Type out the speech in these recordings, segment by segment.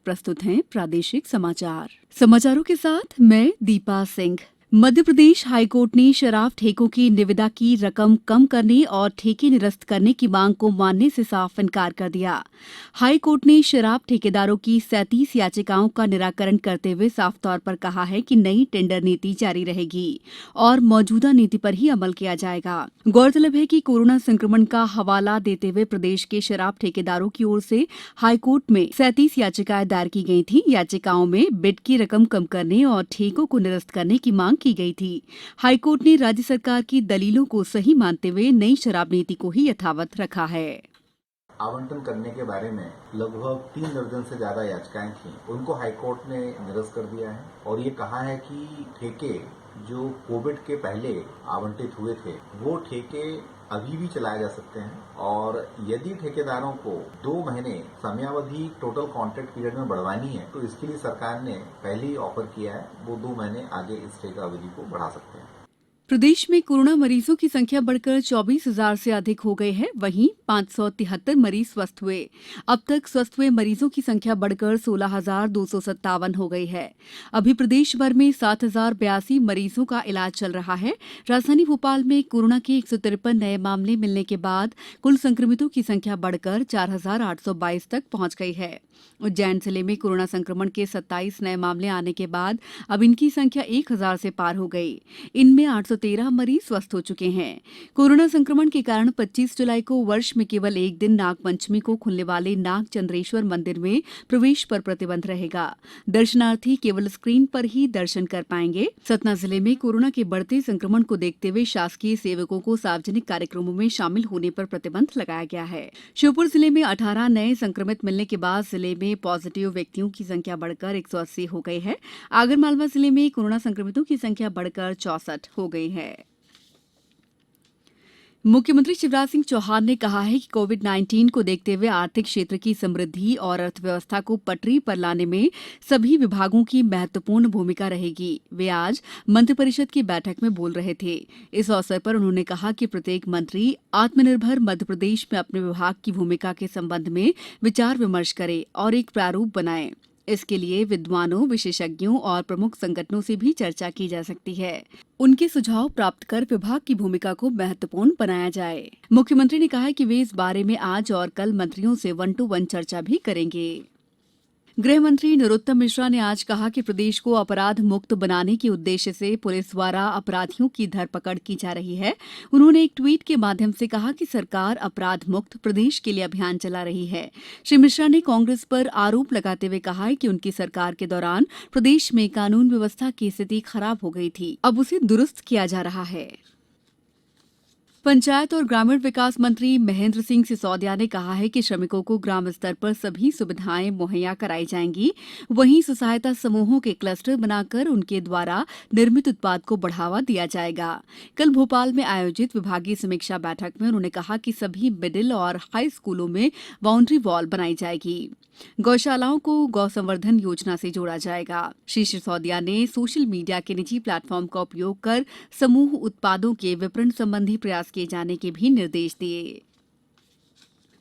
प्रस्तुत हैं प्रादेशिक समाचार। समाचारों के साथ मैं दीपा सिंह। मध्य प्रदेश हाईकोर्ट ने शराब ठेकों की निविदा की रकम कम करने और ठेके निरस्त करने की मांग को मानने से साफ इनकार कर दिया। हाईकोर्ट ने शराब ठेकेदारों की 37 याचिकाओं का निराकरण करते हुए साफ तौर पर कहा है कि नई टेंडर नीति जारी रहेगी और मौजूदा नीति पर ही अमल किया जाएगा। गौरतलब है कि कोरोना संक्रमण का हवाला देते हुए प्रदेश के शराब ठेकेदारों की ओर से हाईकोर्ट में 37 याचिकाएं दायर की गई थी। याचिकाओं में बिड की रकम कम करने और ठेकों को निरस्त करने की मांग की गई थी। हाईकोर्ट ने राज्य सरकार की दलीलों को सही मानते हुए नई शराब नीति को ही यथावत रखा है। आवंटन करने के बारे में लगभग 3 दर्जन से ज्यादा याचिकाएं थी, उनको हाईकोर्ट ने निरस्त कर दिया है और ये कहा है कि ठेके जो कोविड के पहले आवंटित हुए थे वो ठेके अभी भी चलाए जा सकते हैं और यदि ठेकेदारों को 2 महीने समयावधि टोटल कॉन्ट्रैक्ट पीरियड में बढ़वानी है तो इसके लिए सरकार ने पहले ही ऑफर किया है, वो 2 महीने आगे इस ठेका अवधि को बढ़ा सकते हैं। प्रदेश में कोरोना मरीजों की संख्या बढ़कर 24,000 से अधिक हो गई है। वहीं 573 मरीज स्वस्थ हुए। अब तक स्वस्थ हुए मरीजों की संख्या बढ़कर 16,257 हो गई है। अभी प्रदेश भर में 7,082 मरीजों का इलाज चल रहा है। राजधानी भोपाल में कोरोना के 153 नए मामले मिलने के बाद कुल संक्रमितों की संख्या बढ़कर 4,822 तक पहुंच गई है। उज्जैन जिले में कोरोना संक्रमण के 27 नए मामले आने के बाद अब इनकी संख्या 1,000 से पार हो गई। इनमें 813 मरीज स्वस्थ हो चुके हैं। कोरोना संक्रमण के कारण 25 जुलाई को वर्ष में केवल एक दिन नागपंचमी को खुलने वाले नागचंद्रेश्वर मंदिर में प्रवेश पर प्रतिबंध रहेगा। दर्शनार्थी केवल स्क्रीन पर ही दर्शन कर पाएंगे। सतना जिले में कोरोना के बढ़ते संक्रमण को देखते हुए शासकीय सेवकों को सार्वजनिक कार्यक्रमों में शामिल होने पर प्रतिबंध लगाया गया है। श्योपुर जिले में 18 नए संक्रमित मिलने के बाद जिले में पॉजिटिव व्यक्तियों की संख्या बढ़कर 180 हो गई है। आगरमालवा जिले में कोरोना संक्रमितों की संख्या बढ़कर 64 हो गई है। मुख्यमंत्री शिवराज सिंह चौहान ने कहा है कि कोविड-19 को देखते हुए आर्थिक क्षेत्र की समृद्धि और अर्थव्यवस्था को पटरी पर लाने में सभी विभागों की महत्वपूर्ण भूमिका रहेगी। वे आज मंत्रिपरिषद की बैठक में बोल रहे थे। इस अवसर पर उन्होंने कहा कि प्रत्येक मंत्री आत्मनिर्भर मध्यप्रदेश में अपने विभाग की भूमिका के संबंध में विचार विमर्श करे और एक प्रारूप बनाए। इसके लिए विद्वानों, विशेषज्ञों और प्रमुख संगठनों से भी चर्चा की जा सकती है। उनके सुझाव प्राप्त कर विभाग की भूमिका को महत्वपूर्ण बनाया जाए। मुख्यमंत्री ने कहा है कि वे इस बारे में आज और कल मंत्रियों से 1-to-1 चर्चा भी करेंगे। गृह मंत्री नरोत्तम मिश्रा ने आज कहा कि प्रदेश को अपराध मुक्त बनाने के उद्देश्य से पुलिस द्वारा अपराधियों की धरपकड़ की जा रही है। उन्होंने एक ट्वीट के माध्यम से कहा कि सरकार अपराध मुक्त प्रदेश के लिए अभियान चला रही है। श्री मिश्रा ने कांग्रेस पर आरोप लगाते हुए कहा है कि उनकी सरकार के दौरान प्रदेश में कानून व्यवस्था की स्थिति खराब हो गई थी, अब उसे दुरुस्त किया जा रहा है। पंचायत और ग्रामीण विकास मंत्री महेंद्र सिंह सिसोदिया ने कहा है कि श्रमिकों को ग्राम स्तर पर सभी सुविधाएं मुहैया कराई जाएंगी। वहीं स्व सहायता समूहों के क्लस्टर बनाकर उनके द्वारा निर्मित उत्पाद को बढ़ावा दिया जाएगा। कल भोपाल में आयोजित विभागीय समीक्षा बैठक में उन्होंने कहा कि सभी मिडिल और हाई स्कूलों में बाउंड्री वॉल बनाई जाएगी। गौशालाओं को गौ संवर्धन योजना से जोड़ा जाएगा। श्री सिसोदिया ने सोशल मीडिया के निजी प्लेटफॉर्म का उपयोग कर समूह उत्पादों के विपणन संबंधी प्रयास किए जाने के भी निर्देश दिए।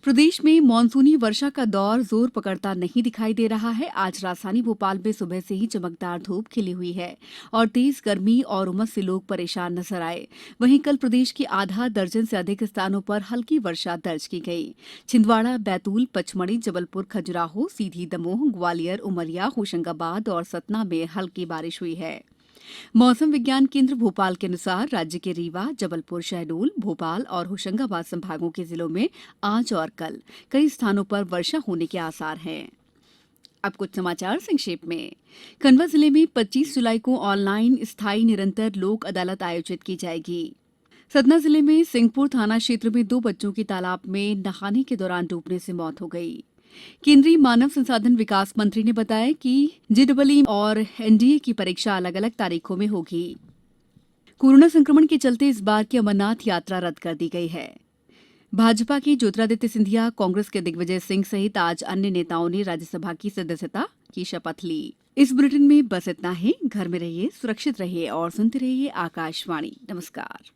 प्रदेश में मानसूनी वर्षा का दौर जोर पकड़ता नहीं दिखाई दे रहा है। आज राजधानी भोपाल में सुबह से ही चमकदार धूप खिली हुई है और तेज गर्मी और उमस से लोग परेशान नजर आए। वहीं कल प्रदेश के आधा दर्जन से अधिक स्थानों पर हल्की वर्षा दर्ज की गई। छिंदवाड़ा, बैतूल, पचमढ़ी, जबलपुर, खजुराहो, सीधी, दमोह, ग्वालियर, उमरिया, होशंगाबाद और सतना में हल्की बारिश हुई है। मौसम विज्ञान केंद्र भोपाल के अनुसार राज्य के रीवा, जबलपुर, शहडोल, भोपाल और होशंगाबाद संभागों के जिलों में आज और कल कई स्थानों पर वर्षा होने के आसार हैं। अब कुछ समाचार संक्षेप में। खंडवा जिले में 25 जुलाई को ऑनलाइन स्थायी निरंतर लोक अदालत आयोजित की जाएगी। सतना जिले में सिंहपुर थाना क्षेत्र में 2 बच्चों की तालाब में नहाने के दौरान डूबने से मौत हो गई। केंद्रीय मानव संसाधन विकास मंत्री ने बताया कि जेईई और एनडीए की परीक्षा अलग अलग तारीखों में होगी। कोरोना संक्रमण के चलते इस बार की अमरनाथ यात्रा रद्द कर दी गई है। भाजपा के ज्योतिरादित्य सिंधिया, कांग्रेस के दिग्विजय सिंह सहित आज अन्य नेताओं ने राज्यसभा की सदस्यता की शपथ ली। इस बुलेटिन में बस इतना ही। घर में रहिए, सुरक्षित रहिए और सुनते रहिए आकाशवाणी। नमस्कार।